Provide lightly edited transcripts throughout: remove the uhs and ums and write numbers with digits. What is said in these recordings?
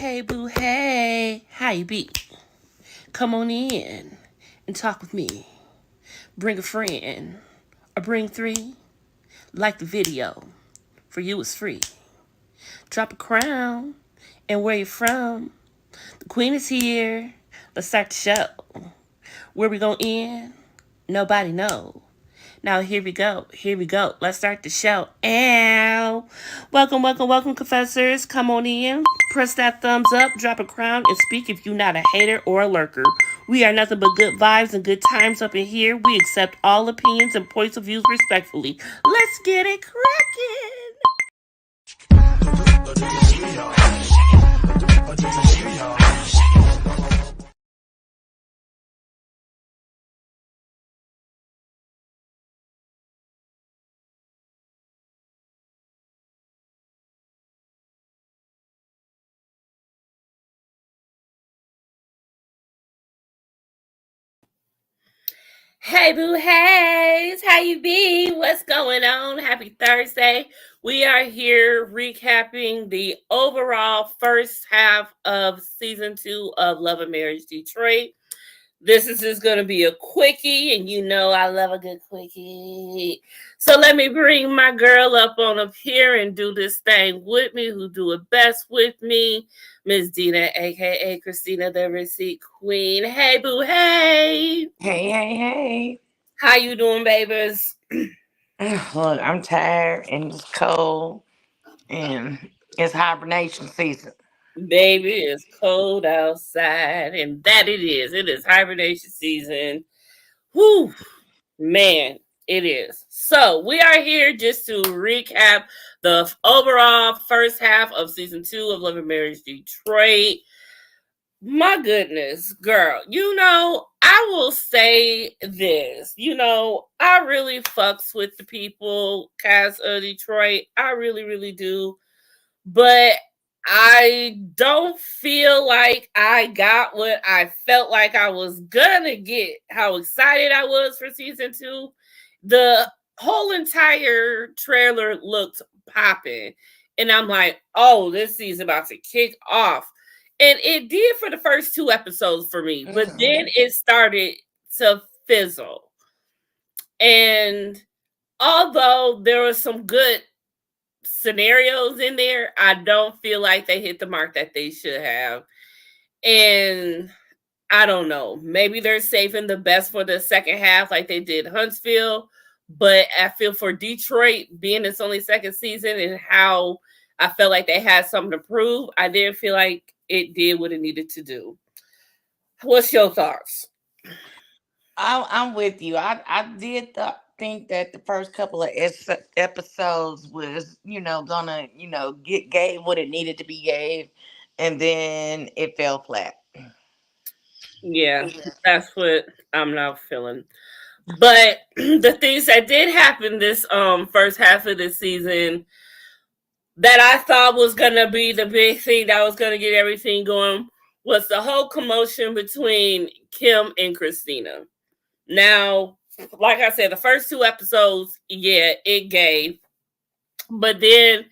Hey boo, hey, how you be? Come on in and talk with me. Bring a friend or bring three. Like the video, for you it's free. Drop a crown and where you from. The queen is here. Let's start the show. Where we gonna end? Nobody know. Now here we go. Here we go. Let's start the show. Ow. Welcome, confessors. Come on in. Press that thumbs up, drop a crown, and speak if you're not a hater or a lurker. We are nothing but good vibes and good times up in here. We accept all opinions and points of views respectfully. Let's get it cracking. Hey boo hays, how you be? What's going on? Happy Thursday. We are here recapping the overall first half of season 2 of Love and Marriage Detroit. This is just going to be a quickie, and you know I love a good quickie. So let me bring my girl up on up here and do this thing with me, who do it best with me, Miss Dina, a.k.a. Christina, the Receipt Queen. Hey, boo, hey. Hey. How you doing, babies? Look, I'm tired and it's cold and it's hibernation season. Baby, it's cold outside, and that it is. It is hibernation season. Whew. Man, it is. So we are here just to recap the overall first half of season 2 of Love and Marriage Detroit. My goodness, girl, I will say this. I really fucks with the people cast of Detroit. I really, really do. But I don't feel like I got what I felt like I was gonna get. How excited I was for season 2. The whole entire trailer looked popping. And I'm like, oh, this season about to kick off. And it did for the first 2 episodes for me, but then it started to fizzle. And although there was some good scenarios in there, I don't feel like they hit the mark that they should have. And I don't know. Maybe they're saving the best for the second half like they did Huntsville. But I feel for Detroit, being its only second season and how I felt like they had something to prove, I didn't feel like it did what it needed to do. What's your thoughts? I'm with you. I did think that the first couple of episodes was, gonna, get gave what it needed to be gave, and then it fell flat. Yeah, that's what I'm not feeling. But the things that did happen this first half of the season that I thought was gonna be the big thing that was gonna get everything going was the whole commotion between Kim and Christina. Now, like I said, the first 2 episodes, yeah, it gave, but then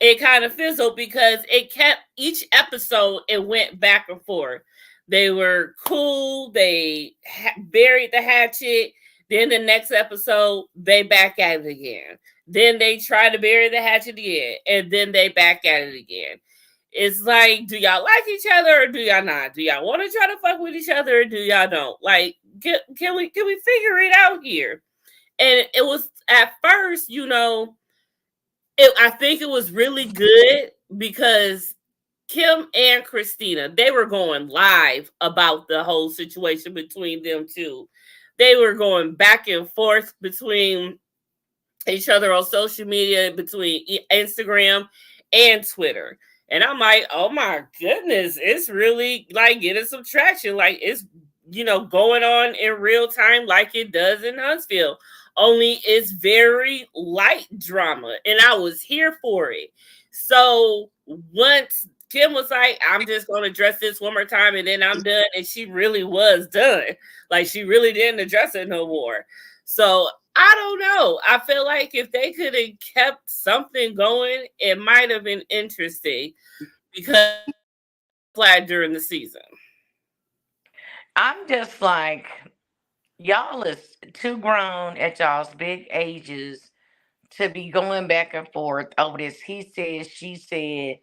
it kind of fizzled because it kept each episode, it went back and forth. They were cool, they buried the hatchet. Then the next episode, they back at it again. Then they try to bury the hatchet again, and then they back at it again. It's like, do y'all like each other or do y'all not? Do y'all want to try to fuck with each other or do y'all don't? Like, can we figure it out here? And it was at first, I think it was really good because Kim and Christina, they were going live about the whole situation between them two. They were going back and forth between each other on social media, between Instagram and Twitter. And I'm like, oh my goodness, it's really like getting some traction. Like it's, going on in real time like it does in Huntsville. Only it's very light drama. And I was here for it. So once Kim was like, I'm just going to address this one more time and then I'm done. And she really was done. Like she really didn't address it no more. So I don't know. I feel like if they could have kept something going, it might have been interesting because flag during the season. I'm just like, y'all is too grown at y'all's big ages to be going back and forth over this he said, she said.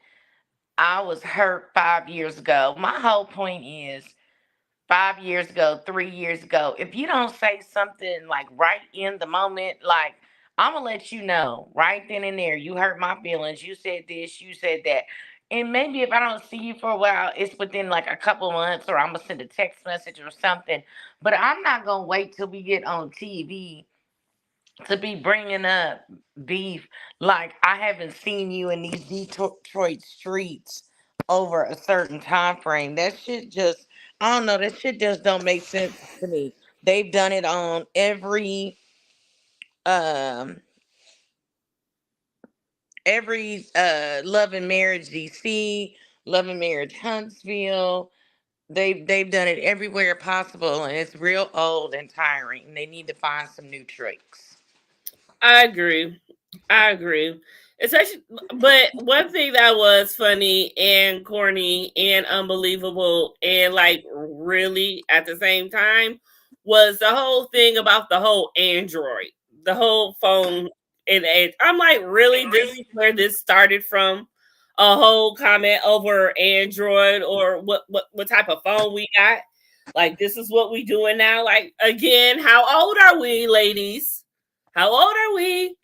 I was hurt 5 years ago. My whole point is 5 years ago, 3 years ago, if you don't say something like right in the moment, like I'm gonna let you know right then and there, you hurt my feelings, you said this, you said that. And maybe if I don't see you for a while, it's within like a couple months, or I'm gonna send a text message or something. But I'm not gonna wait till we get on TV to be bringing up beef. Like I haven't seen you in these Detroit streets over a certain time frame. That shit just, I don't know, that shit just don't make sense to me. They've done it on um every Love and Marriage DC, Love and Marriage Huntsville. They've done it everywhere possible, and it's real old and tiring. They need to find some new tricks. I agree. I agree. Especially, but one thing that was funny and corny and unbelievable and like really at the same time was the whole thing about the whole Android, the whole phone. And I'm like, really? This is where this started from? A whole comment over Android or what type of phone we got? Like, this is what we doing now? Like, again, how old are we, ladies? How old are we?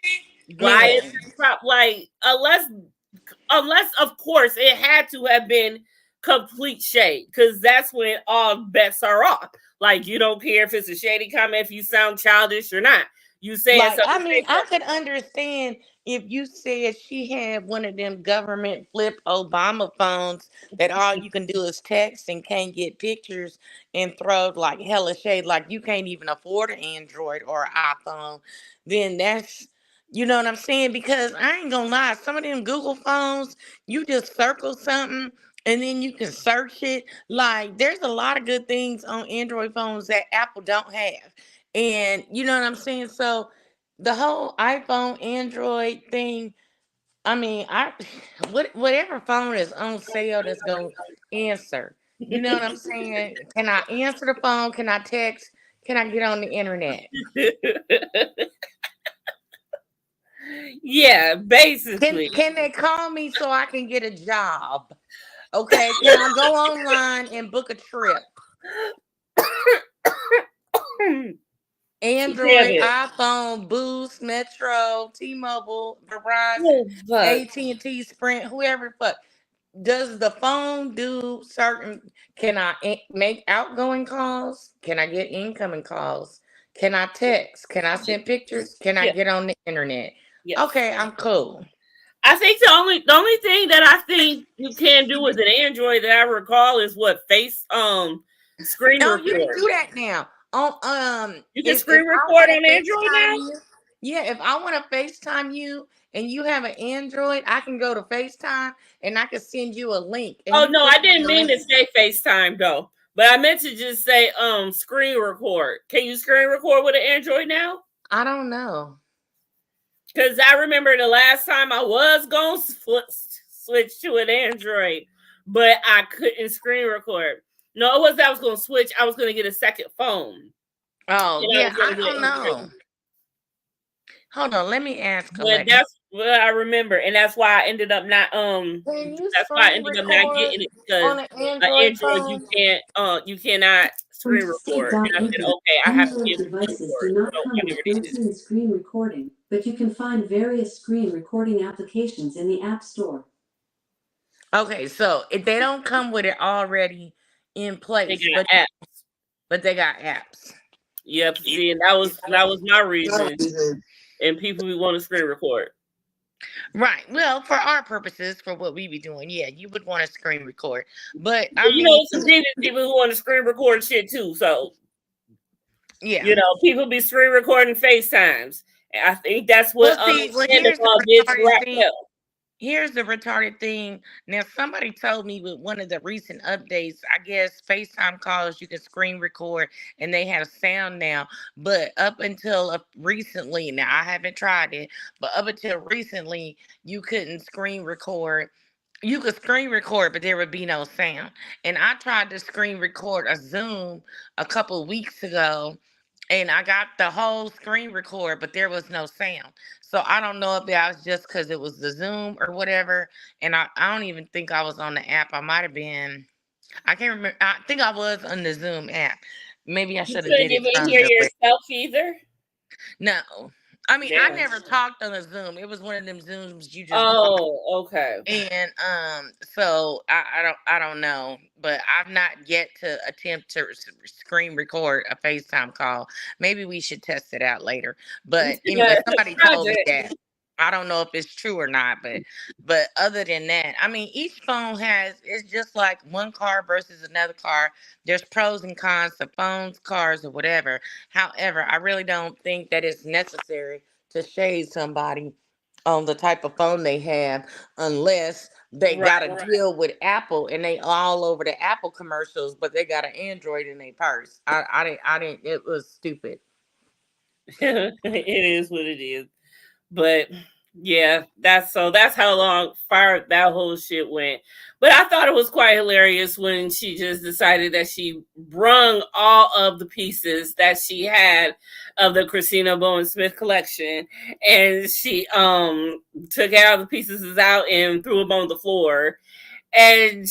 Why is Man, this like unless of course it had to have been complete shade, because that's when all bets are off. Like, you don't care if it's a shady comment, if you sound childish or not. You saying like, something I mean, I could understand if you said she had one of them government flip Obama phones that all you can do is text and can't get pictures, and throw like hella shade, like you can't even afford an Android or an iPhone, then that's, you know what I'm saying? Because I ain't gonna lie, some of them Google phones, you just circle something and then you can search it. Like, there's a lot of good things on Android phones that Apple don't have. And you know what I'm saying? So the whole iPhone Android thing, I mean, I whatever phone is on sale that's gonna answer. You know what I'm saying? Can I answer the phone? Can I text? Can I get on the internet? yeah, Can basically. can they call me so I can get a job? Okay. Can I go online and book a trip? Damn Android, it. iPhone, Boost, Metro, T-Mobile, Verizon, Oh, fuck. AT&T, Sprint, whoever the fuck. Does the phone do certain? Can I make outgoing calls? Can I get incoming calls? Can I text? Can I send pictures? Can I Yeah, get on the internet? yes. Okay, I'm cool. I think the only thing that I think you can do with an Android that I recall is what face screen Oh, you can record. do that now. Oh, You can if screen I record want to on Android FaceTime now? you, yeah, if I want to FaceTime you and you have an Android, I can go to FaceTime and I can send you a link and Oh you no, click I on didn't the mean link. to say FaceTime though. But I meant to just say screen record. Can you screen record with an Android now? I don't know. Because I remember the last time I was going to switch to an Android, but I couldn't screen record. No, it was that I was going to switch. I was going to get a second phone. Oh, And I yeah, was going I to get don't an Android. know. Hold on, let me ask But Alexa. that's what I remember. And that's why I ended up not Can you that's why I screen ended up not record getting it, because on an an Android Android phone? you cannot screen record. And I said, okay, I have to be Android able to screen devices record. do not So come whatever with it is. built-in screen recording, but you can find various screen recording applications in the App Store. Okay, so if they don't come with it already in They place, got apps. but they got apps. Yep. See, and that was my reason. And people we want to screen record. Right. Well, for our purposes, for what we be doing, yeah, you would want to screen record. But But I mean, some people who want to screen record shit too. So yeah. people be screen recording FaceTimes. And I think that's Well, what see, well, here's the Sandoval did to retarded thing. Raquel. Here's the retarded thing. Now, somebody told me with one of the recent updates, I guess FaceTime calls you can screen record and they have sound now. But up until recently, now I haven't tried it, but up until recently, you couldn't screen record you could screen record, but there would be no sound. And I tried to screen record a Zoom a couple weeks ago, and I got the whole screen record, but there was no sound. So I don't know if that was just because it was the Zoom or whatever. And I don't even think I was on the app. I might have been. I can't remember. I think I was on the Zoom app. Maybe I You should have couldn't did it even from hear the web. yourself either. No. I mean, I Damn. never talked on a Zoom. It was one of them Zooms you just watch. Oh, okay. And so I don't know, but I've not yet to attempt to screen record a FaceTime call. Maybe we should test it out later. But anyway, somebody told me Project. that. I don't know if it's true or not, but other than that, I mean, each phone has, it's just like one car versus another car. There's pros and cons to phones, cars, or whatever. However, I really don't think that it's necessary to shade somebody on the type of phone they have unless they Right. got a deal with Apple and they all over the Apple commercials, but they got an Android in their purse. I didn't. It was stupid. It is what it is. But yeah, that's how long far that whole shit went. But I thought it was quite hilarious when she just decided that she brung all of the pieces that she had of the Christina Bowen Smith collection, and she took all the pieces out and threw them on the floor, and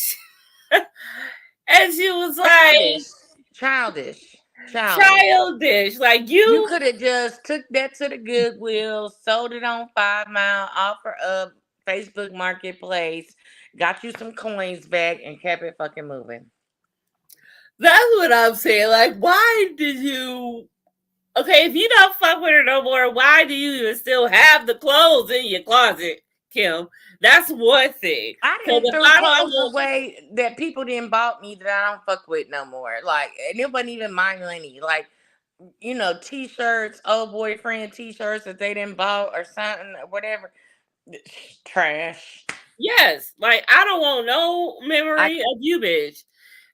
and she was like Childish, childish, childish. childish, like You you. could have just took that to the Goodwill, sold it on 5 Mile, offer up Facebook Marketplace, got you some coins back, and kept it fucking moving. That's what I'm saying. Like, why did you? Okay, if you don't fuck with her no more, why do you even still have the clothes in your closet, Kim? That's one thing. I Because didn't if throw I don't clothes want, away that people didn't bought me that I don't fuck with no more. Like, and it wasn't even my money. Like, t-shirts, old boyfriend t-shirts that they didn't bought or something or whatever. Trash. yes, like I don't want no I memory of you, bitch.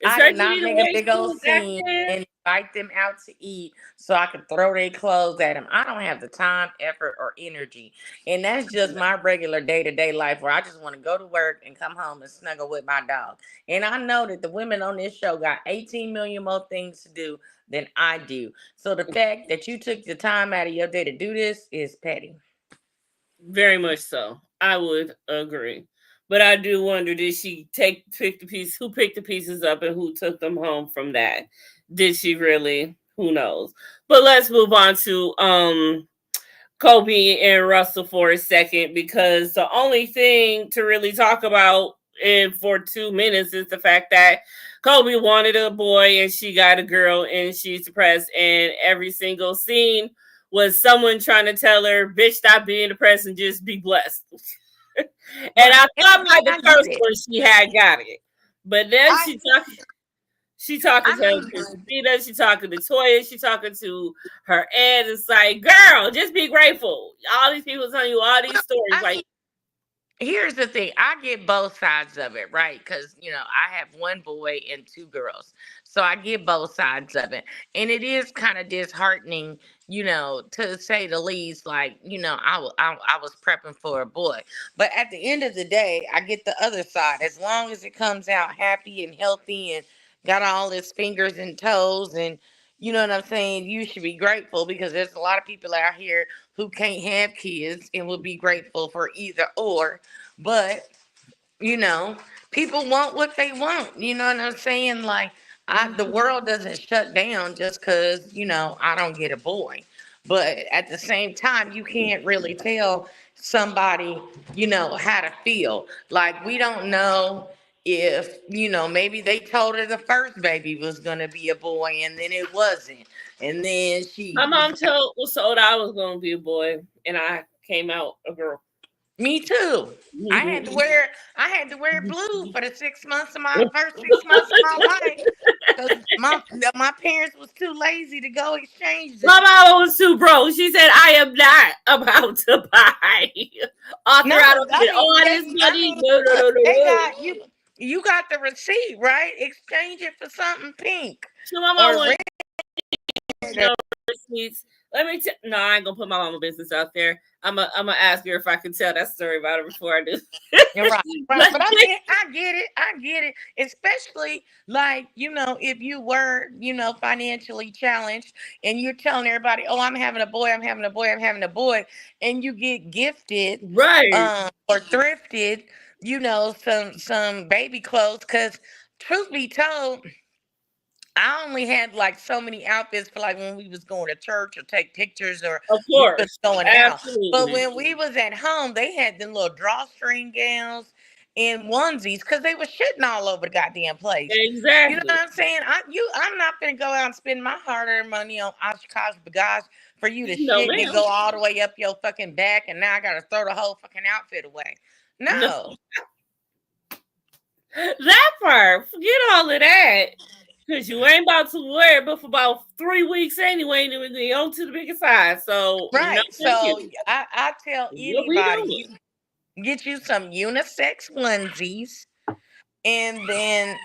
I did Especially not the make a way big she old was scene acting. and invite them out to eat so I could throw their clothes at them. I don't have the time, effort, or energy. And that's just my regular day-to-day life where I just want to go to work and come home and snuggle with my dog. And I know that the women on this show got 18 million more things to do than I do. So the fact that you took the time out of your day to do this is petty. Very much so. I would agree. But I do wonder, did she pick the piece? Who picked the pieces up and who took them home from that? Did she really? Who knows? But let's move on to Kobe and Russell for a second, because the only thing to really talk about in for 2 minutes is the fact that Kobe wanted a boy and she got a girl and she's depressed, and every single scene was someone trying to tell her, bitch, stop being depressed and just be blessed. And Right. I thought by the I get first it. one she had got it. But then I she talking I to mean, Christina, she talking to Toya, she talking to her aunt. It's like, girl, just be grateful. All these people telling you all these stories. I Like, mean, here's the thing. I get both sides of it, right? Because, I have one boy and two girls. So I get both sides of it. And it is kind of disheartening, to say the least. Like, I was prepping for a boy. But at the end of the day, I get the other side. As long as it comes out happy and healthy and got all his fingers and toes and, you know what I'm saying? You should be grateful because there's a lot of people out here who can't have kids and will be grateful for either or. But, you know, people want what they want. You know what I'm saying? Like, the world doesn't shut down just because, I don't get a boy. But at the same time, you can't really tell somebody, how to feel. Like, we don't know if, maybe they told her the first baby was going to be a boy and then it wasn't. And then my she mom was told I was going to be a boy, and I came out a girl. Me too. I had to wear blue for the 6 months of my first 6 months of my life because my parents was too lazy to go exchange My it. mama was too broke. She said, I am not about to buy. Arthur, I No, don't I need mean all this they. I money. mean, No, no, look, no, no, they no. got you. You got the receipt, right? Exchange it for something pink So my mom or wanted red. no receipts. No, I ain't gonna put my mama business out there. I'm gonna ask her if I can tell that story about her before I do. You're right, right. Like, But I mean, I get it. I get it. Especially like, if you were, financially challenged and you're telling everybody, oh, I'm having a boy, I'm having a boy, I'm having a boy, and you get gifted right, or thrifted, some baby clothes. Cause truth be told, I only had like so many outfits for like when we was going to church or take pictures or of we was course, going out. But absolutely, when we was at home, they had them little drawstring gowns and onesies because they was shitting all over the goddamn place. You know exactly. what I'm saying? I'm not gonna go out and spend my hard-earned money on Oshkosh bagage for you to No, shit and it ma'am. go all the way up your fucking back, and now I gotta throw the whole fucking outfit away. No, No, that part. Forget all of that. Cause you ain't about to wear it, but for about 3 weeks anyway, and then they on to the bigger side. So no, right? thank So you. I tell What we anybody, doing? get you some unisex onesies, and then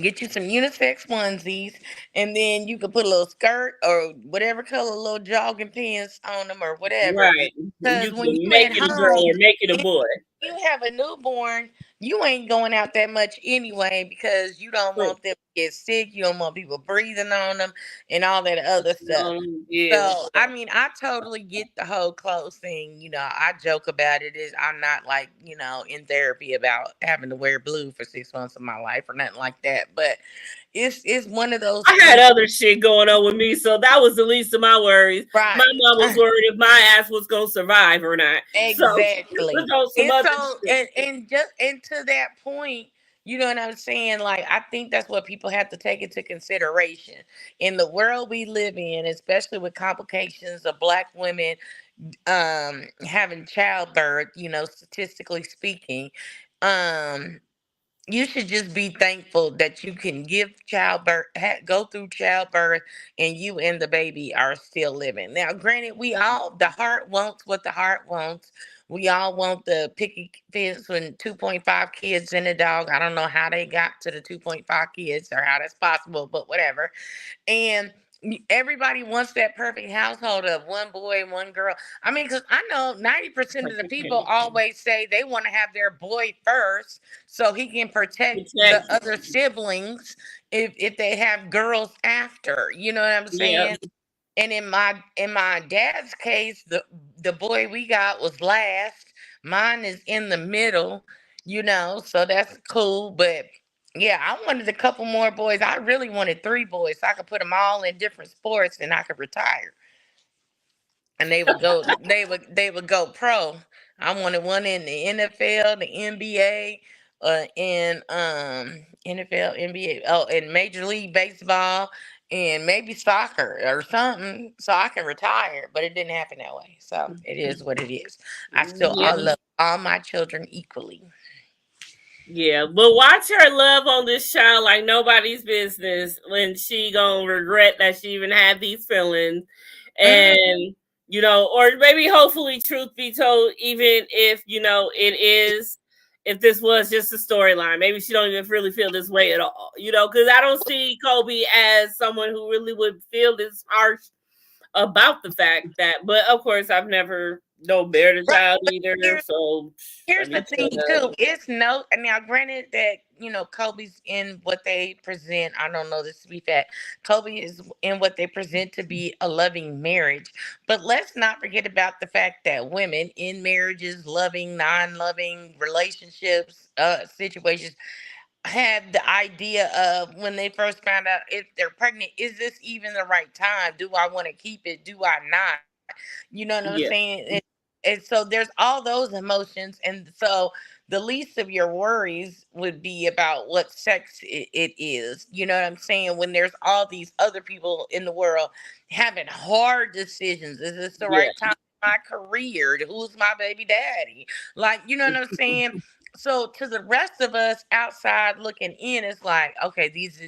get you some unisex onesies, and then you can put a little skirt or whatever color little jogging pants on them or whatever. Right. Because You when can you make at it a girl home, or make it a if boy. you have a newborn, you ain't going out that much anyway because you don't True. want them to get sick. You don't want people breathing on them and all that other stuff. Yeah. So, I mean, I totally get the whole clothes thing. I joke about it. Is I'm not like, in therapy about having to wear blue for 6 months of my life or nothing like that. But it's one of those I had things. other shit going on with me, so that was the least of my worries. My Right. mom was worried if my ass was gonna survive or not. So she was Exactly. on some And other so shit. and to that point, you know what I'm saying? Like I think that's what people have to take into consideration. In the world we live in, especially with complications of black women having childbirth, statistically speaking, um you should just be thankful that you can give childbirth, go through childbirth, and you and the baby are still living. Now, granted, the heart wants what the heart wants. We all want the picky fence when 2.5 kids and a dog. I don't know how they got to the 2.5 kids or how that's possible, but whatever. And everybody wants that perfect household of one boy and one girl. I mean, because I know 90% of the people always say they want to have their boy first so he can protect the Protect. other siblings if they have girls after. You know what I'm Yeah. saying? And in my dad's case, the boy we got was last. Mine is in the middle, so that's cool. But yeah, I wanted a couple more boys. I really wanted three boys so I could put them all in different sports and I could retire. And they would go pro. I wanted one in the NFL, the NBA, in NFL, NBA, oh, in Major League Baseball, and maybe soccer or something, so I can retire. But it didn't happen that way, so it is what it is. I Yeah. love all my children equally. Yeah, but watch her love on this child like nobody's business when she gonna regret that she even had these feelings. Mhm. And, or maybe hopefully, truth be told, even if, if this was just a storyline, maybe she don't even really feel this way at all, because I don't see Kobe as someone who really would feel this harsh about the fact that, but of course, I've never no bear the Right, child but either, so let here's the me shut thing up. too. It's no now granted that, Kobe's in what they present. I don't know this to be fact. Kobe is in what they present to be a loving marriage. But let's not forget about the fact that women in marriages, loving, non-loving relationships, situations, have the idea of when they first found out if they're pregnant, is this even the right time? Do I want to keep it? Do I not? You know what I'm Yeah, saying? And so there's all those emotions. And so the least of your worries would be about what sex it is. You know what I'm saying? When there's all these other people in the world having hard decisions. Is this the yeah, right time in my career? Who's my baby daddy? Like, you know what I'm saying? So to the rest of us outside looking in, it's like, okay, these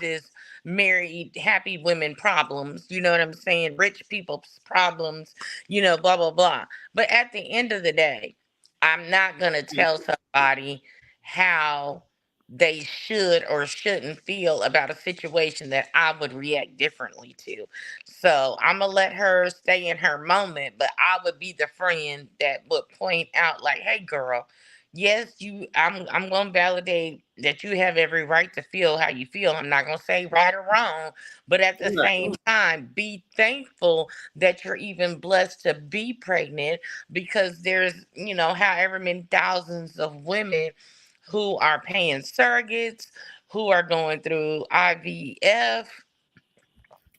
is married happy women problems. You know what I'm saying? Rich people's problems. Blah blah blah. But at the end of the day, I'm not gonna tell somebody how. they should or shouldn't feel about a situation that I would react differently to. So I'm gonna let her stay in her moment, but I would be the friend that would point out, like, "Hey, girl, yes, I'm gonna validate that you have every right to feel how you feel. I'm not gonna say right or wrong, but at the Right. same time, be thankful that you're even blessed to be pregnant, because there's, however many thousands of women who are paying surrogates, who are going through IVF,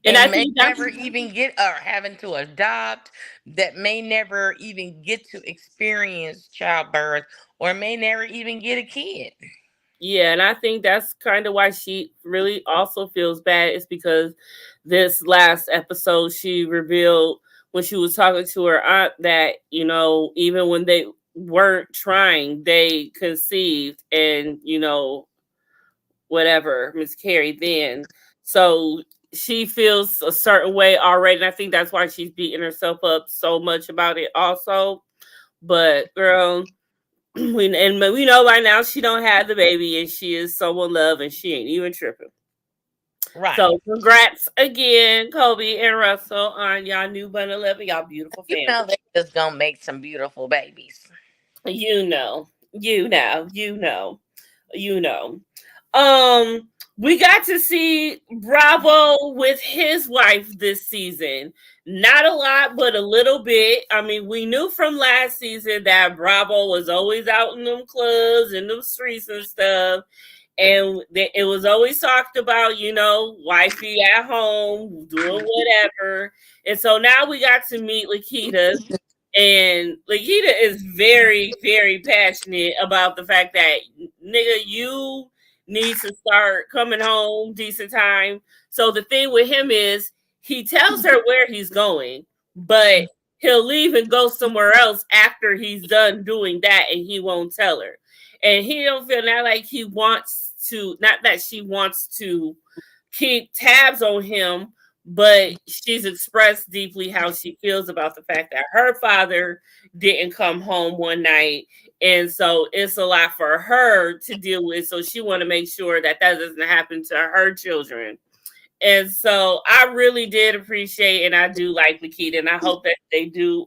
And I and may think that's never even get, or having to adopt, that may never even get to experience childbirth, or may never even get a kid." Yeah, and I think that's kind of why she really also feels bad is because this last episode she revealed when she was talking to her aunt that, even when they weren't trying, they conceived and, whatever, miscarried then. So she feels a certain way already. And I think that's why she's beating herself up so much about it also. But girl, we know by now she don't have the baby and she is someone love and she ain't even tripping. Right. So congrats again, Kobe and Russell, on y'all new Bun 11, y'all beautiful You family. know they just gonna make some beautiful babies. You know, you know. We got to see Bravo with his wife this season. Not a lot, but a little bit. I mean, we knew from last season that Bravo was always out in them clubs and them streets and stuff. And it was always talked about, wifey at home doing whatever. And so now we got to meet Lakita, and Lakita is very, very passionate about the fact that, nigga, you need to start coming home decent time. So the thing with him is he tells her where he's going, but he'll leave and go somewhere else after he's done doing that, and he won't tell her. And he don't feel not like he wants to, not that she wants to keep tabs on him, but she's expressed deeply how she feels about the fact that her father didn't come home one night, and so it's a lot for her to deal with, so she want to make sure that that doesn't happen to her children. And so I really did appreciate, and I do like Nikita, and I hope that they do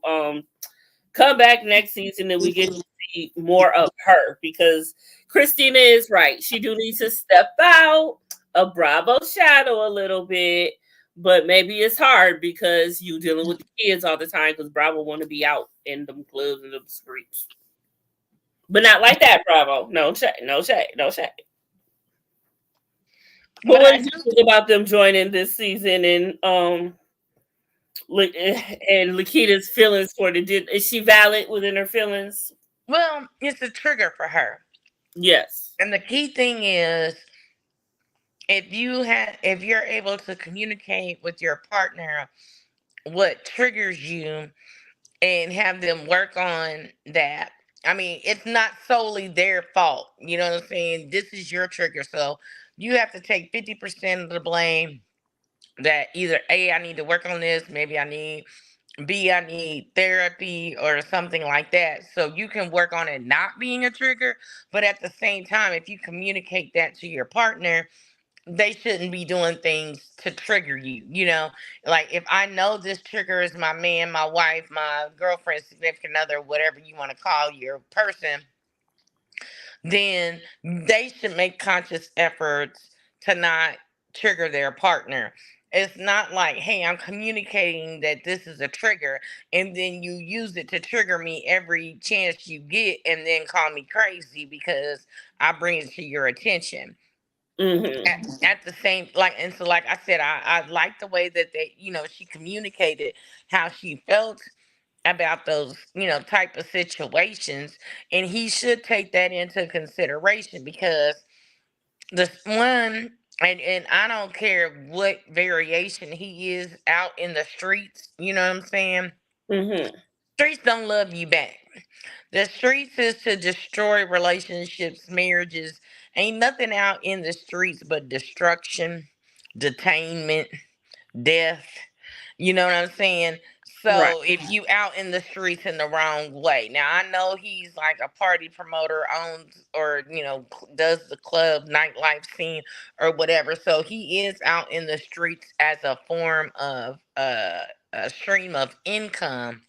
come back next season and we get to see more of her, because Christina is right. She do need to step out of Bravo's shadow a little bit, but maybe it's hard because you dealing with the kids all the time because Bravo want to be out in them clubs and them streets. But not like that, Bravo. No shade, no shade, no shade. But But what I did you do. think about them joining this season and Lakita's feelings for the did is she valid within her feelings? Well, it's a trigger for her. Yes. And the key thing is, if you're able to communicate with your partner what triggers you, and have them work on that. I mean, it's not solely their fault. You know what I'm saying? This is your trigger. So you have to take 50% of the blame, that either A, I need to work on this, maybe I need B, I need therapy or something like that. So you can work on it not being a trigger. But at the same time, if you communicate that to your partner, they shouldn't be doing things to trigger you. Like, if I know this trigger is my man, my wife, my girlfriend, significant other, whatever you want to call your person, then they should make conscious efforts to not trigger their partner. It's not like, hey, I'm communicating that this is a trigger, and then you use it to trigger me every chance you get, and then call me crazy because I bring it to your attention. Mm-hmm. At the same, like, and so, like I said, I like the way that she communicated how she felt about those, type of situations. And he should take that into consideration, because the one, and I don't care what variation he is out in the streets, you know what I'm saying? Mm-hmm. Streets don't love you back. The streets is to destroy relationships, marriages. Ain't nothing out in the streets but destruction, detainment, death. You know what I'm saying? Right. So if you out in the streets in the wrong way, now I know he's like a party promoter, owns or does the club nightlife scene or whatever. So he is out in the streets as a form of a stream of income.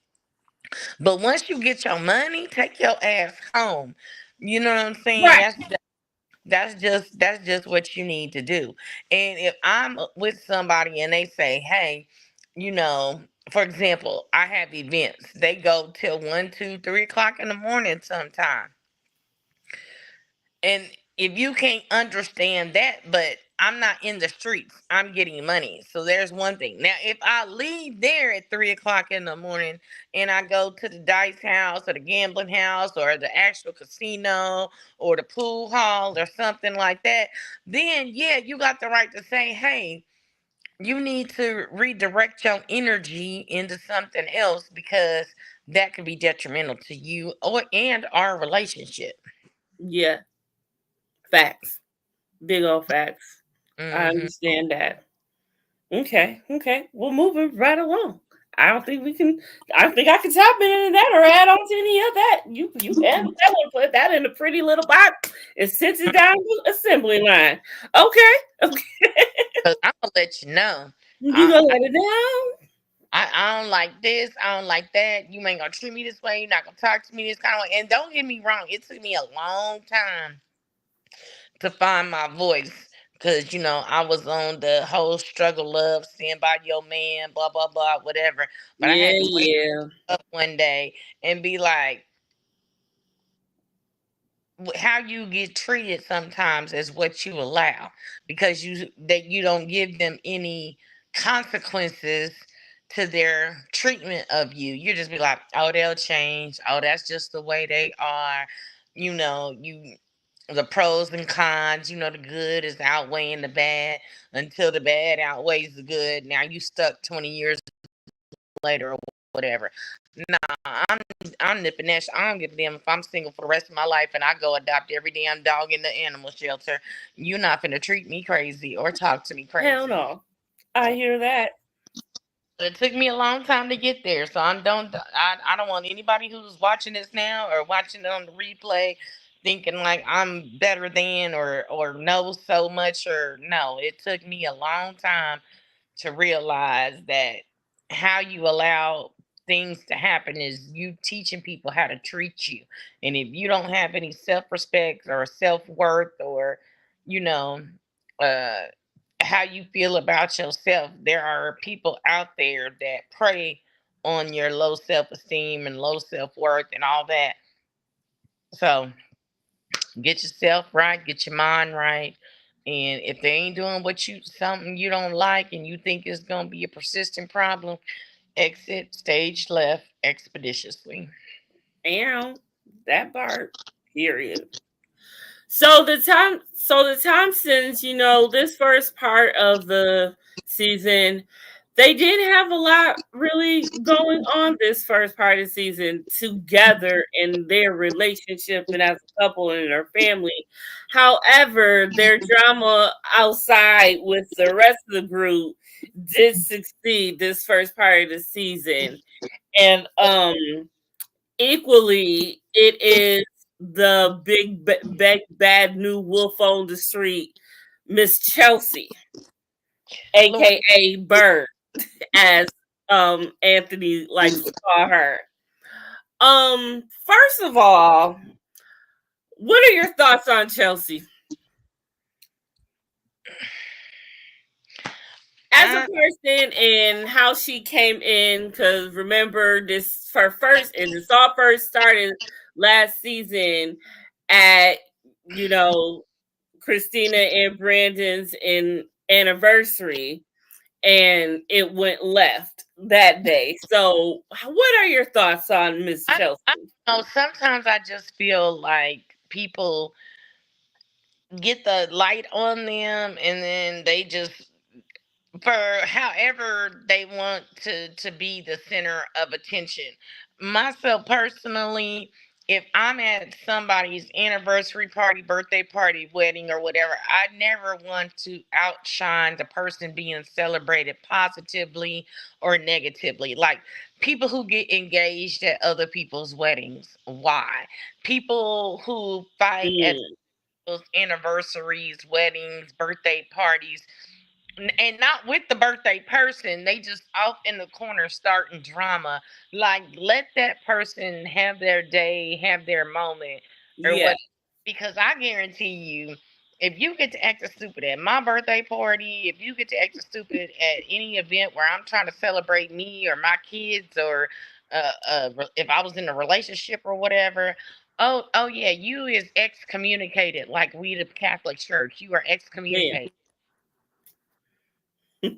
But once you get your money, take your ass home. You know what I'm saying? Right. That's just what you need to do. And if I'm with somebody and they say, "Hey, you know," for example, I have events. They go till 1, 2, 3 o'clock in the morning sometime. And if you can't understand that, but I'm not in the streets, I'm getting money. So there's one thing. Now, if I leave there at 3 o'clock in the morning and I go to the dice house or the gambling house or the actual casino or the pool hall or something like that, then yeah, you got the right to say, hey, you need to redirect your energy into something else because that could be detrimental to you or and our relationship. Yeah. Facts. Big old facts. I Hmm. understand that. Okay. Okay. We're moving right along. I don't think we can. I don't think I can top any of that or add on to any of that. You handled that one. Put that in a pretty little box and sent it down the assembly line. Okay. Okay. Cause I'm gonna let you know. You I, gonna I let it down? I don't like this. I don't like that. You ain't gonna treat me this way. You're not gonna talk to me this kind of way. And don't get me wrong. It took me a long time to find my voice. Cause I was on the whole struggle, love, stand by your man, blah blah blah, whatever. But I Yeah. had to wake Yeah. up one day and be like, how you get treated sometimes is what you allow because you don't give them any consequences to their treatment of you. You just be like, oh, they'll change. Oh, that's just the way they are. You the pros and cons. The good is outweighing the bad until the bad outweighs the good. Now you stuck 20 years later or whatever. Nah, I'm nipping that. I don't give a damn if I'm single for the rest of my life and I go adopt every damn dog in the animal shelter. You're not gonna treat me crazy or talk to me Hell crazy. no. I hear that. It took me a long time to get there, so I don't want anybody who's watching this now or watching it on the replay thinking like I'm better than or know so much or no. It took me a long time to realize that how you allow things to happen is you teaching people how to treat you. And if you don't have any self respect or self worth or, you know, uh, how you feel about yourself, there are people out there that prey on your low self esteem and low self worth and all that. So get yourself right, get your mind right. And if they ain't doing something you don't like and you think is gonna be a persistent problem, exit stage left expeditiously. And that part. Period. So the time since this first part of the season, they did have a lot really going on this first part of the season together in their relationship and as a couple and their family. However, their drama outside with the rest of the group did succeed this first part of the season. And equally, it is the big bad new wolf on the street, Miss Chelsea, Lord, aka Bird, as Anthony likes to call her. First of all, what are your thoughts on Chelsea as a I, person and how she came in? Because remember, this her first, and this all first started last season at you know Christina and Brandon's anniversary, and it went left that day. So, what are your thoughts on Miss Chelsea? I know sometimes I just feel like people get the light on them and then they just for however they want to be the center of attention. Myself personally, if I'm at somebody's anniversary party, birthday party, wedding, or whatever, I never want to outshine the person being celebrated positively or negatively. Like people who get engaged at other people's weddings. Why? People who fight at Mm, those anniversaries, weddings, birthday parties, and not with the birthday person. They just off in the corner starting drama. Like let that person have their day, have their moment, or yeah, what? Because I guarantee you, if you get to act stupid at my birthday party, if you get to act stupid at any event where I'm trying to celebrate me or my kids, or if I was in a relationship or whatever. Oh yeah, you is excommunicated like we the Catholic Church. You are man, excommunicated.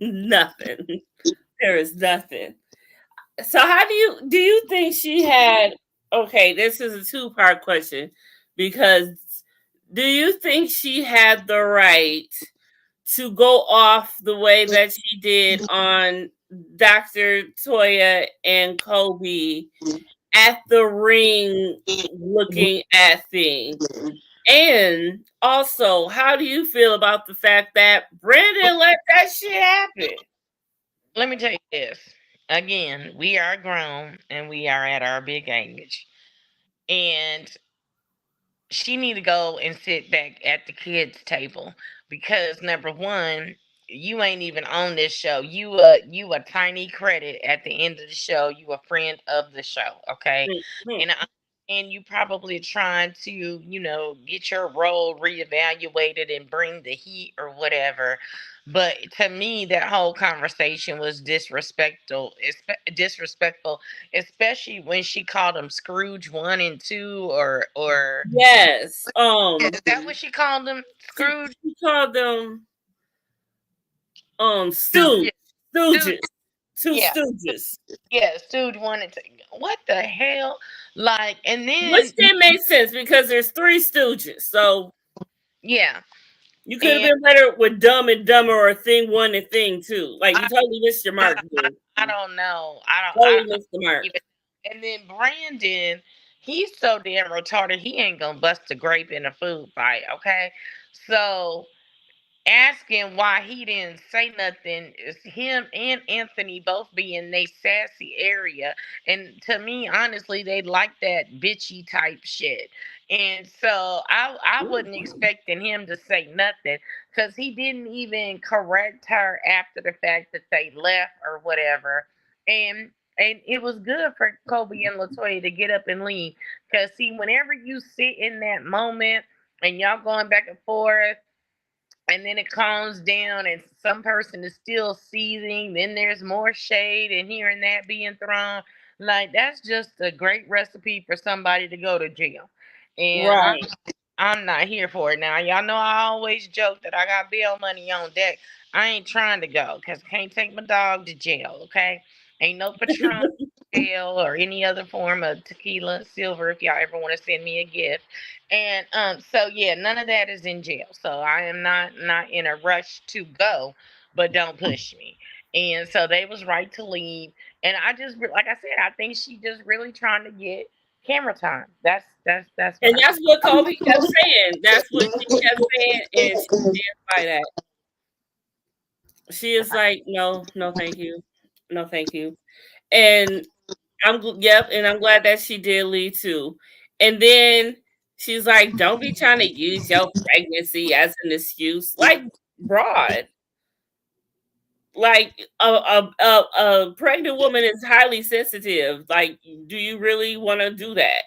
nothing. There is nothing. So how do you think she had, okay, this is a two-part question, because do you think she had the right to go off the way that she did on Dr. Toya and Kobe at the ring looking at things? And also, how do you feel about the fact that Brandon let that shit happen? Let me tell you this. Again, we are grown and we are at our big age. And she need to go and sit back at the kids table, because number one, you ain't even on this show. You a tiny credit at the end of the show. You a friend of the show, okay? Mhm. And you probably trying to, get your role reevaluated and bring the heat or whatever. But to me, that whole conversation was disrespectful, especially when she called him Scrooge 1 and 2, or Yes. is that what she called him? Scrooge? She called them Stooge. Stooge. stooges. Two Yeah. stooges. Yeah, Stooge 1 and 2. What the hell? Like, and Which then, didn't make sense because there's three stooges. So yeah. you could have And been better with Dumb and Dumber or Thing One and Thing Two. Like you I, totally missed your mark, dude. I don't know. Totally missed the mark. Even. And then Brandon, he's so damn retarded. He ain't gonna bust a grape in a food fight. Okay, so asking why he didn't say nothing is him and Anthony both be in they sassy area. And to me, honestly, they like that bitchy type shit. And so I wasn't expecting him to say nothing, because he didn't even correct her after the fact that they left or whatever. And it was good for Kobe and Latoya to get up and leave. Because see, whenever you sit in that moment and y'all going back and forth, and then it calms down and some person is still seething, then there's more shade and here and that being thrown, like that's just a great recipe for somebody to go to jail. And Right. I'm not here for it. Now y'all know I always joke that I got bail money on deck. I ain't trying to go because I can't take my dog to jail. Okay, ain't no Patron jail or any other form of tequila silver if y'all ever want to send me a gift. And so yeah, none of that is in jail, so I am not in a rush to go, but don't push me. And so they was right to leave. And I just like I said, I think she just really trying to get camera time. That's what And I that's what Kobe kept saying. That's what she kept saying, and she stands by that. She is like, no, no, thank you, no, thank you. And yep, and I'm glad that she did leave too. And then she's like, "Don't be trying to use your pregnancy as an excuse." Like, broad. Like a pregnant woman is highly sensitive. Like, do you really want to do that?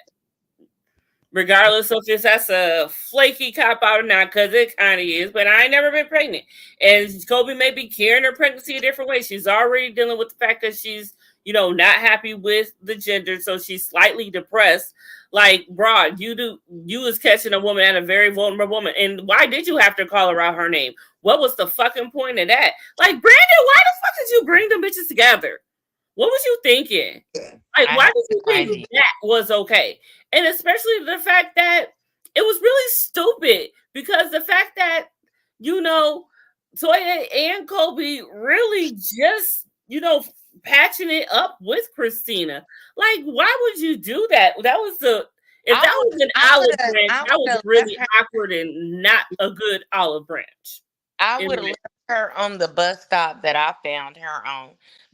Regardless of if that's a flaky cop out or not, because it kind of is. But I ain't never been pregnant, and Kobe may be carrying her pregnancy a different way. She's already dealing with the fact that she's, not happy with the gender, so she's slightly depressed. Like, broad, you was catching a woman at a very vulnerable woman, and why did you have to call her out her name? What was the fucking point of that? Like, Brandon, why the fuck did you bring them bitches together? What was you thinking? Like, I why have did you no think idea. that was okay? And especially the fact that it was really stupid, because the fact that, you know, Toya and Kobe really just, patching it up with Christina. Like, why would you do that? If that was an olive branch, I that would was have left really her. awkward and not a good olive branch. I In would have left her on the bus stop that I found her on,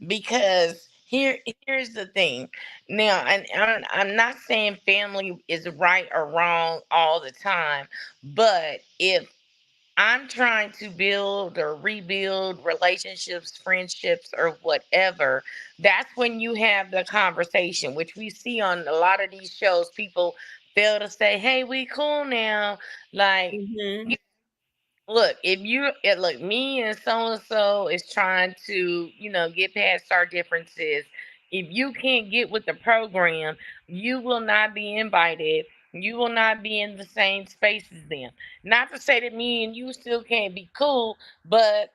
because here's the thing. Now, and I'm not saying family is right or wrong all the time, but if I'm trying to build or rebuild relationships, friendships, or whatever, that's when you have the conversation, which we see on a lot of these shows. People fail to say, "Hey, we cool now." Like, hmm look, if you look, me and so and so is trying to, get past our differences. If you can't get with the program, you will not be invited. You will not be in the same space as them. Not to say that me and you still can't be cool, but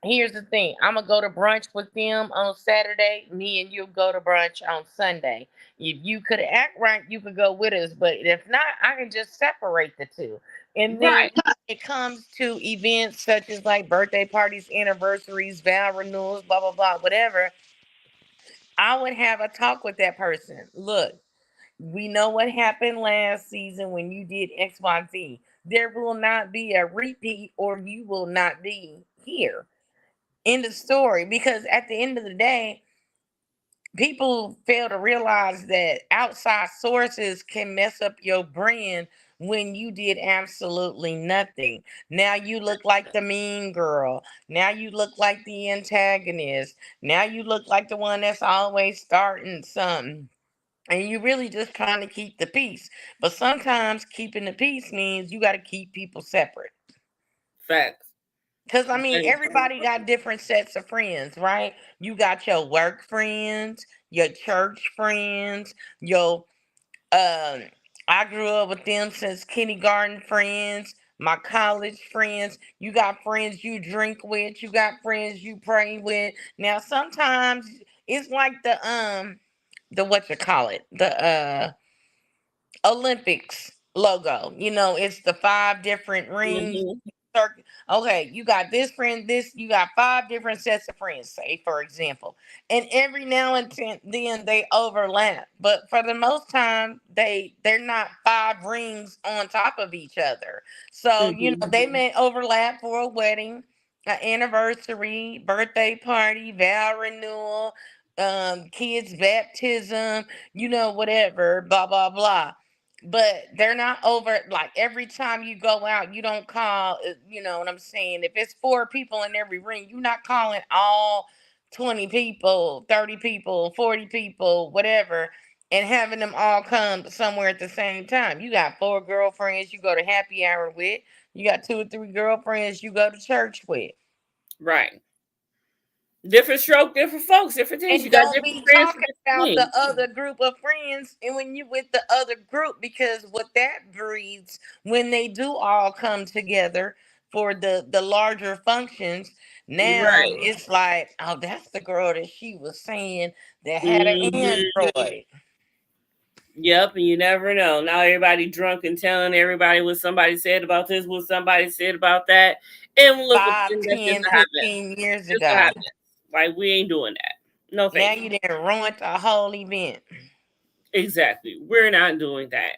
here's the thing. I'm gonna go to brunch with them on Saturday. Me and you go to brunch on Sunday. If you could act right, you could go with us. But if not, I can just separate the two. And then Right. when it comes to events such as like birthday parties, anniversaries, vow renewals, blah blah blah, whatever, I would have a talk with that person. Look, we know what happened last season when you did XYZ. There will not be a repeat, or you will not be here in the story, because at the end of the day, people fail to realize that outside sources can mess up your brand when you did absolutely nothing. Now you look like the mean girl. Now you look like the antagonist. Now you look like the one that's always starting something. And you really just trying to keep the peace. But sometimes keeping the peace means you got to keep people separate. Facts. Because, I mean, Very true. everybody got different sets of friends, right? You got your work friends, your church friends, your, um, I grew up with them since kindergarten friends, my college friends. You got friends you drink with, you got friends you pray with. Now, sometimes it's like the what you call it, the Olympics logo. It's the five different rings. hmm Okay, you got this friend, you got five different sets of friends, say for example. And every now and then they overlap. But for the most time, they're not five rings on top of each other. So, hmm they may overlap for a wedding, an anniversary, birthday party, vow renewal, kids baptism, whatever, blah blah blah. But they're not over, like, every time you go out, you don't call, you know what I'm saying? If it's four people in every ring, you're not calling all 20 people, 30 people, 40 people, whatever, and having them all come somewhere at the same time. You got four girlfriends you go to happy hour with, you got two or three girlfriends you go to church with. Right. Different stroke, different folks, different things. And You got don't different be friends for talking different about the things. other group of friends and when you with the other group, because what that breeds when they do all come together for the larger functions, now Right. it's like, oh, that's the girl that she was saying that had an hmm android. Yep, and you never know. Now everybody drunk and telling everybody what somebody said about this, what somebody said about that. And look what Five, that's just 10, a hot mess. 15 years Just a ago. hot mess. Like we ain't doing that. No Now thank you. you didn't ruin the whole event. Exactly. We're not doing that.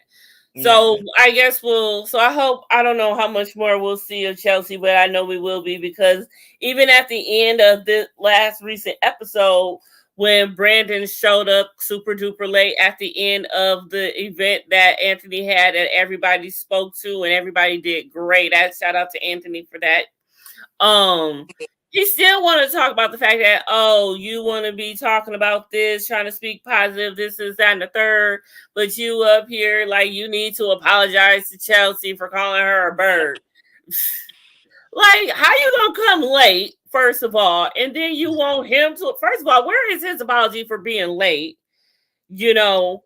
So No. I guess so I hope, I don't know how much more we'll see of Chelsea, but I know we will be, because even at the end of the last recent episode, when Brandon showed up super duper late at the end of the event that Anthony had and everybody spoke to and everybody did great. I shout out to Anthony for that. um, he still want to talk about the fact that, oh, you want to be talking about this, trying to speak positive, this is that and the third, but you up here like you need to apologize to Chelsea for calling her a bird. Like, how you gonna come late, first of all, and then you want him to, first of all, where is his apology for being late? You know,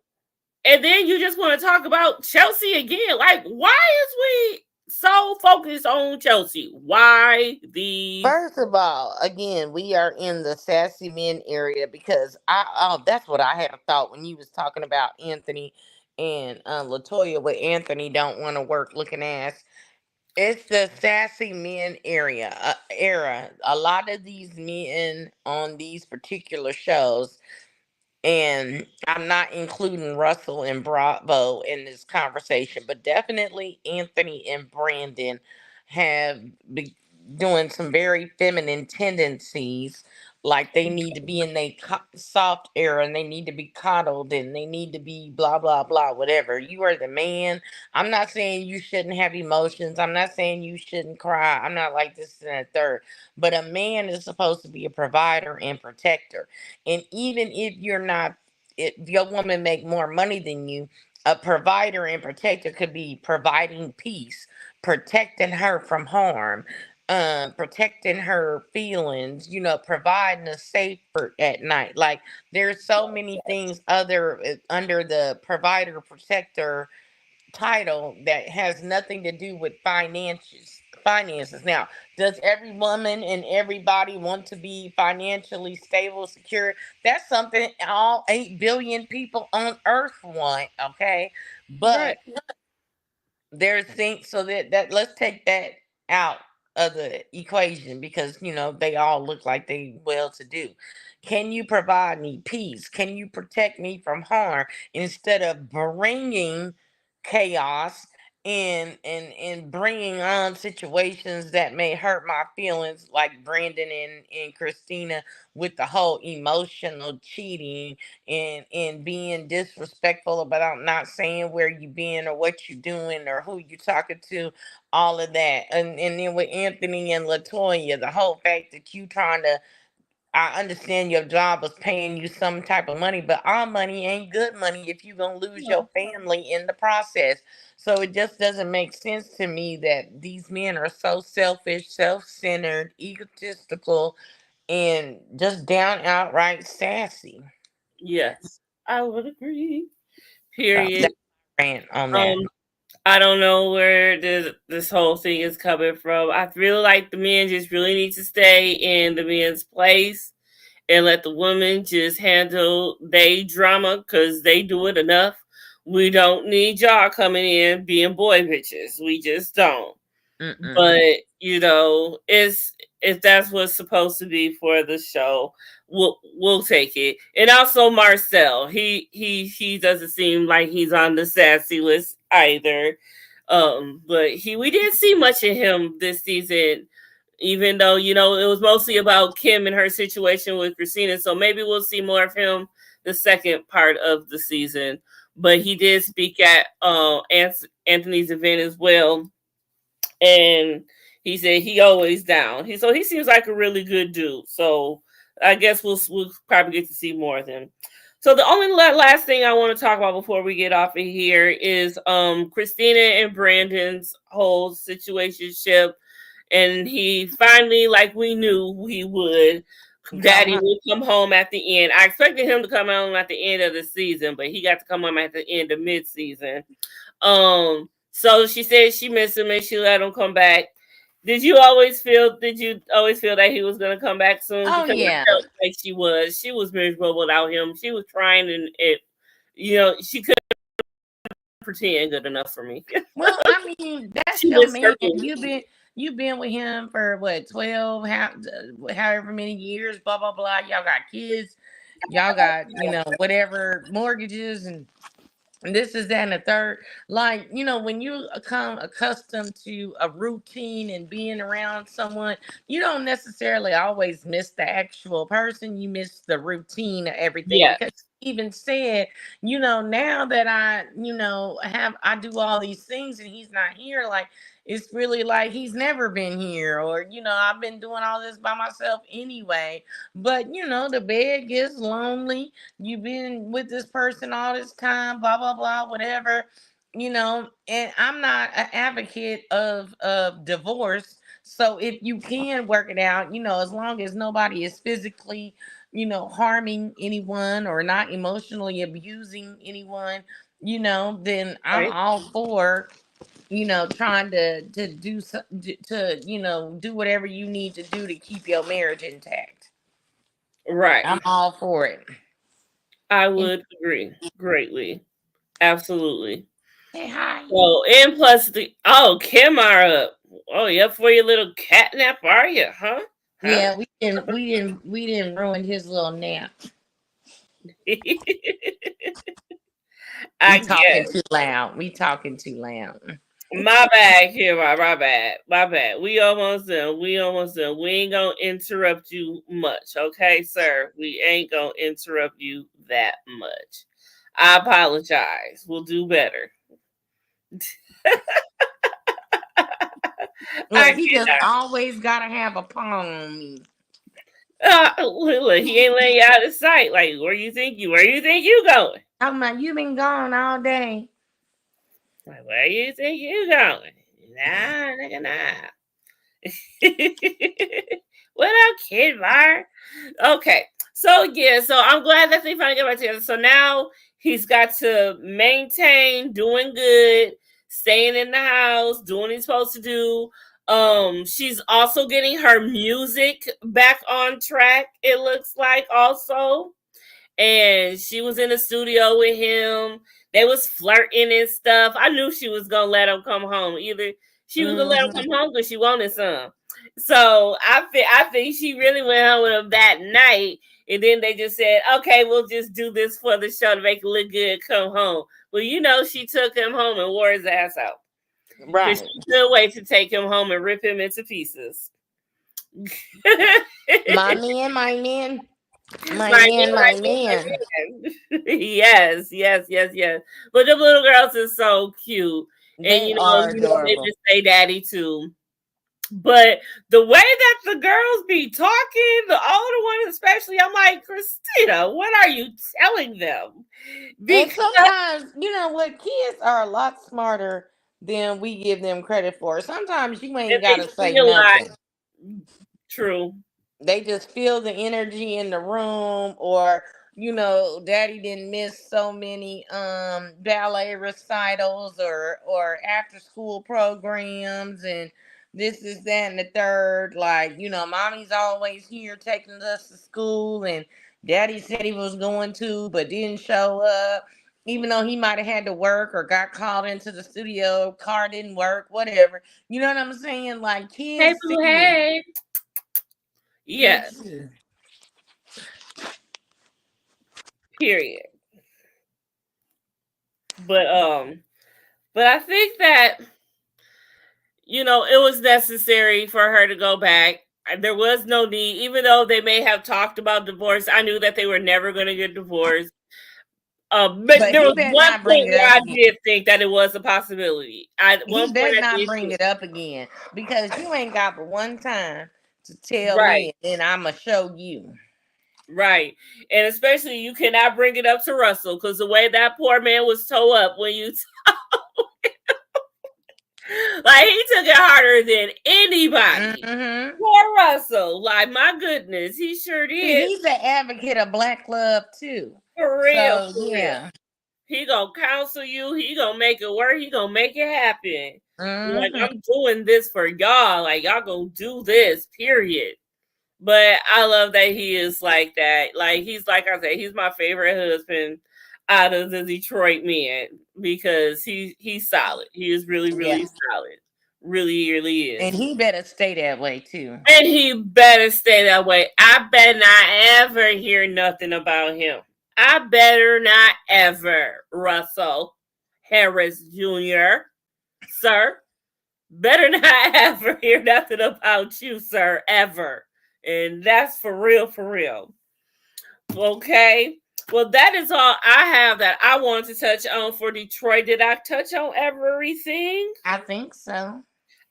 and then you just want to talk about Chelsea again. Like, why is we so focused on Chelsea? Why the First of all, again, we are in the sassy men area, because that's what I had a thought when you was talking about Anthony and Latoya with Anthony don't want to work looking ass. It's the sassy men era. A lot of these men on these particular shows, And I'm not including Russell and Bravo in this conversation, but definitely Anthony and Brandon have been doing some very feminine tendencies. Like they need to be in their soft era and they need to be coddled and they need to be blah, blah, blah, whatever. You are the man. I'm not saying you shouldn't have emotions. I'm not saying you shouldn't cry. I'm not like this and that third. But a man is supposed to be a provider and protector. And even if you're not, if your woman make more money than you, a provider and protector could be providing peace, protecting her from harm, protecting her feelings, providing a safe for at night. Like there's so many things other under the provider protector title that has nothing to do with finances. Now, does every woman and everybody want to be financially stable, secure? That's something all 8 billion people on earth want, okay? Right. But there's things, so that let's take that out of the equation, because they all look like they well to do. Can you provide me peace? Can you protect me from harm instead of bringing chaos and bringing on situations that may hurt my feelings, like Brandon and Christina, with the whole emotional cheating and being disrespectful about not saying where you been or what you doing or who you talking to, all of that. And then with Anthony and Latoya, the whole fact that you trying to, I understand your job is paying you some type of money, but our money ain't good money if you're gonna lose your family in the process. So it just doesn't make sense to me that these men are so selfish, self-centered, egotistical, and just down outright sassy. Yes, I would agree. So Period. that's my rant on Um, that. I don't know where this whole thing is coming from. I feel like the men just really need to stay in the men's place and let the women just handle they drama because they do it enough. We don't need y'all coming in being boy bitches. We just don't. Mm-mm. But it's if that's what's supposed to be for the show, we'll take it. And also Marcel, he doesn't seem like he's on the sassy list either. But he we didn't see much of him this season, even though it was mostly about Kim and her situation with Christina. So maybe we'll see more of him the second part of the season. But he did speak at Anthony's event as well, and he said he always down. He seems like a really good dude. So I guess we'll probably get to see more of him. So the only last thing I want to talk about before we get off of here is Christina and Brandon's whole situationship, and he finally, like we knew he would. Come Daddy on. would come home at the end. I expected him to come home at the end of the season, but he got to come home at the end of mid-season. So she said she missed him and she let him come back. Did you always feel that he was gonna come back soon? Oh Because yeah. I felt like she was miserable without him. She was trying, and she couldn't pretend good enough for me. Well, I mean, that's She your missed her man. boo. You've been with him for what, 12, however many years, blah blah blah. Y'all got kids, y'all got, whatever mortgages and this is that and the third. Like, when you become accustomed to a routine and being around someone, you don't necessarily always miss the actual person. You miss the routine of everything, Yeah, because he even said, now that I do all these things and he's not here, like it's really like he's never been here, or I've been doing all this by myself anyway. But the bed gets lonely, you've been with this person all this time, blah blah blah, whatever. And I'm not an advocate of divorce. So if you can work it out, as long as nobody is physically, harming anyone or not emotionally abusing anyone, then I'm right, all for trying to do to do whatever you need to do to keep your marriage intact. right. I'm all for it. I And would agree greatly, absolutely. say hi. So and plus Kim are up. Oh, you up for your little cat nap? Are you? Huh? Huh? Yeah, we didn't ruin his little nap. I We talking guess. too loud. We talking too loud. My bad, Kira. My bad. My bad. We almost done. We almost done. We ain't gonna interrupt you much, okay, sir? We ain't gonna interrupt you that much. I apologize. We'll do better. I Look, he just cannot. always gotta have a pawn on me. Look, he ain't letting you out of sight. Like, where you think you going? I'm like, you been gone all day. Like, where you think you going? Nah, nigga, nah. What up, Kid Var? Okay, so yeah, so I'm glad that they finally get back together. So now he's got to maintain doing good, staying in the house, doing what he's supposed to do. She's also getting her music back on track, it looks like, also. And she was in the studio with him. They was flirting and stuff. I knew she was gonna let him come home. Either she was gonna let him Mm-hmm. come home because she wanted some. So I think she really went home with him that night. And then they just said, okay, we'll just do this for the show to make it look good. Come home. Well, she took him home and wore his ass out. Because Right. she couldn't wait to take him home and rip him into pieces. My man, my man, my My man, my man. man. Yes, yes, yes, yes. But the little girls is so cute. And They are they adorable. just say daddy too. But the way that the girls be talking, the older ones especially, I'm like, Christina, what are you telling them? And Because sometimes, you know what, kids are a lot smarter than we give them credit for. Sometimes you ain't they gotta say see a lot. nothing. True. They just feel the energy in the room, or daddy didn't miss so many ballet recitals or after school programs, and this is that and the third. Like, mommy's always here taking us to school, and daddy said he was going to but didn't show up, even though he might have had to work or got called into the studio, car didn't work, whatever. You know what I'm saying? Like, Hey kids boo, see. hey. Kids Yes, see. period. But but I think that it was necessary for her to go back. There was no need, even though they may have talked about divorce. I knew that they were never going to get divorced. But But there he was better one not bring point it where up I again. did think that it was a possibility. At one He point, better I not did bring think, it up again, because you ain't got but one time to tell right, me, and then I'ma show you. right, and especially you cannot bring it up to Russell because the way that poor man was toe up when you like he took it harder than anybody. Mm-hmm. Poor Russell, like my goodness, he sure See, did. he's an advocate of black love too. For real, So for real. yeah. He gonna counsel you. He gonna make it work. He gonna make it happen. Like Mm-hmm. I'm doing this for y'all. Like y'all gonna do this. Period. But I love that he is like that. Like he's like I said, he's my favorite husband out of the Detroit men because he's solid. He is really Yeah. really solid. Really really And is. he better stay that way too. And he better stay that way. I better not ever hear nothing about him. I better not ever, Russell Harris Jr., sir. Better not ever hear nothing about you, sir, ever. And that's for real, for real. Okay. Well, that is all I have that I wanted to touch on for Detroit. Did I touch on everything? I think so.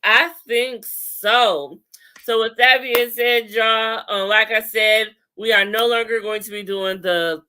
I think so. So with that being said, y'all, like I said, we are no longer going to be doing the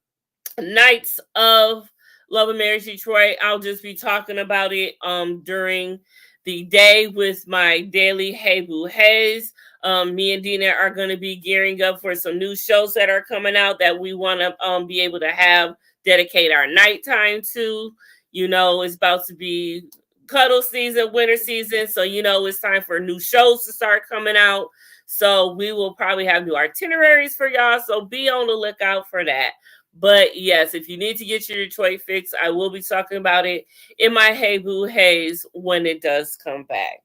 nights of Love and Marriage Detroit. I'll just be talking about it during the day with my daily Hey Boo Hays. Me and Dina are going to be gearing up for some new shows that are coming out that we want to be able to have dedicate our nighttime to. It's about to be cuddle season, winter season. So, it's time for new shows to start coming out. So we will probably have new itineraries for y'all. So be on the lookout for that. But yes, if you need to get your Detroit fix, I will be talking about it in my Hey Boo Haze when it does come back.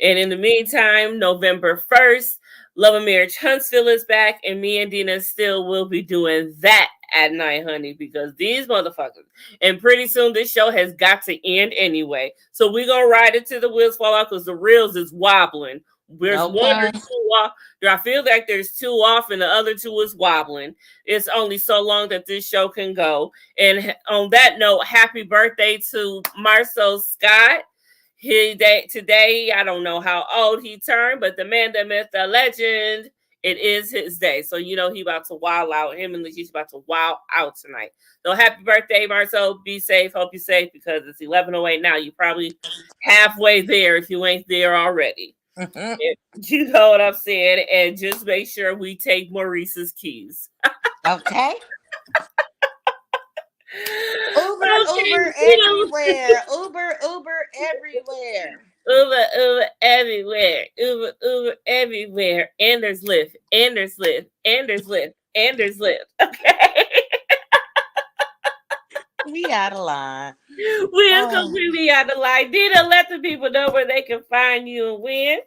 And in the meantime, November 1st, Love and Marriage Huntsville is back, and me and Dina still will be doing that at night, honey, because these motherfuckers. And pretty soon this show has got to end anyway. So we're gonna ride it till the wheels fall off because the reels is wobbling. There's one or Okay. two off. I feel like there's two off and the other two is wobbling. It's only so long that this show can go. And on that note, happy birthday to Marcel Scott. Today, I don't know how old he turned, but the man, the myth, the legend, it is his day. So you know he about to wild out. Him and Legit's about to wild out tonight. So happy birthday, Marcel. Be safe. Hope you're safe because it's 11:08 now. You're probably halfway there if you ain't there already. You know what I'm saying? And just make sure we take Maurice's keys. Okay. Uber everywhere. Uber everywhere. Uber everywhere. Uber everywhere. And there's Lyft. And there's Lyft. And there's Lyft. And there's Lyft. Okay. We out of line. We is completely out of line. Dina, let the people know where they can find you and when.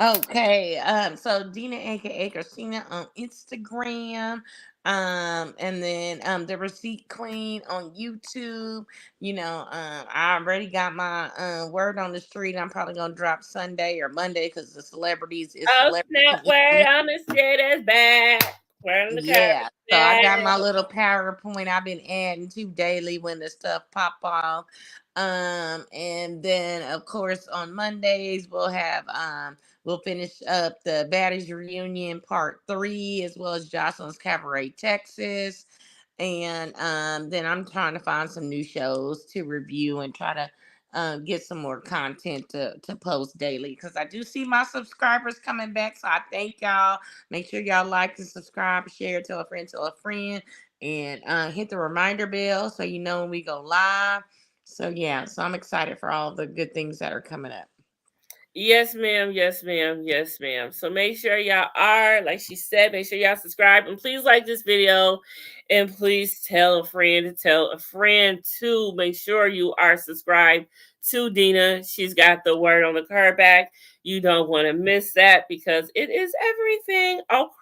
Okay. So Dina, aka Christina, on Instagram. And then the Receipt Queen on YouTube. You know, I already got my word on the street. I'm probably gonna drop Sunday or Monday because the celebrities is Snap, word on the street is back. Yeah, so I got my little PowerPoint I've been adding to daily when the stuff pop off. And then of course on Mondays we'll have we'll finish up the Baddies Reunion Part 3 as well as Jocelyn's Cabaret Texas. And then I'm trying to find some new shows to review and try to get some more content to post daily because I do see my subscribers coming back. So I thank y'all. Make sure y'all like and subscribe, share, tell a friend, and hit the reminder bell so you know when we go live. So yeah, so I'm excited for all the good things that are coming up. Yes, ma'am. Yes, ma'am. Yes, ma'am. So make sure y'all are, like she said, make sure y'all subscribe and please like this video and please tell a friend to tell a friend to make sure you are subscribed to Dina. She's got the word on the card back. You don't want to miss that because it is everything. Okay.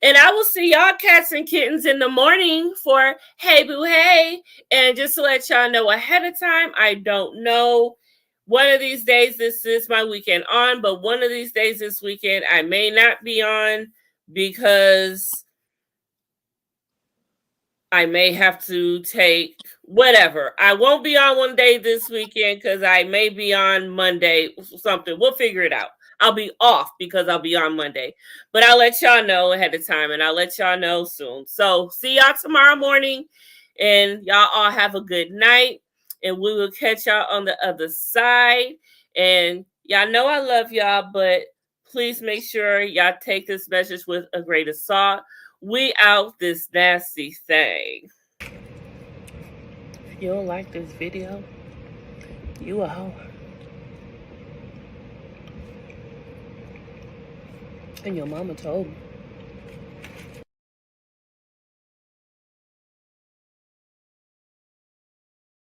And I will see y'all cats and kittens in the morning for Hey Boo Hey. And just to let y'all know ahead of time, I don't know. One of these days, this is my weekend on, but one of these days this weekend, I may not be on because I may have to take whatever. I won't be on one day this weekend because I may be on Monday, something. We'll figure it out. I'll be off because I'll be on Monday. But I'll let y'all know ahead of time and I'll let y'all know soon. So see y'all tomorrow morning and y'all all have a good night. And we will catch y'all on the other side. And y'all know I love y'all, but please make sure y'all take this message with a grain of salt. We out this nasty thing. If you don't like this video, you a hoe. And your mama told me.